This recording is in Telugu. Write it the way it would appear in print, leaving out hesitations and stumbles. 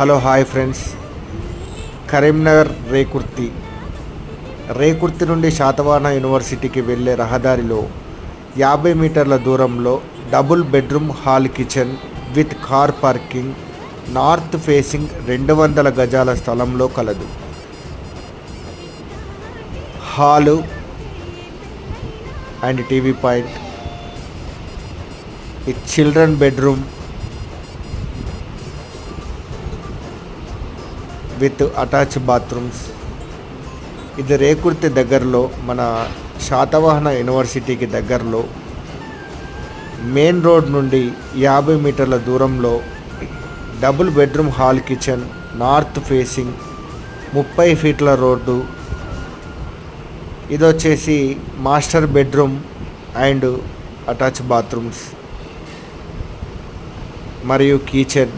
Hello hi friends. Karimnagar Rekurthi నుండి శాతవాహన యూనివర్సిటీకి వెళ్ళే రహదారిలో 50 మీటర్ల దూరంలో double bedroom hall kitchen with car parking north facing 200 గజాల స్థలంలో కలదు. హాలు అండ్ టీవీ పాయింట్, ఈ children bedroom with attach bathrooms. ఇది రేకుర్తి దగ్గరలో, మన శాతవాహన యూనివర్సిటీకి దగ్గరలో మెయిన్ రోడ్ నుండి 50 మీటర్ల దూరంలో double bedroom hall kitchen, north facing, 30 ఫీట్ల రోడ్డు. ఇది వచ్చేసి master bedroom and attach bathrooms మరియు కిచెన్.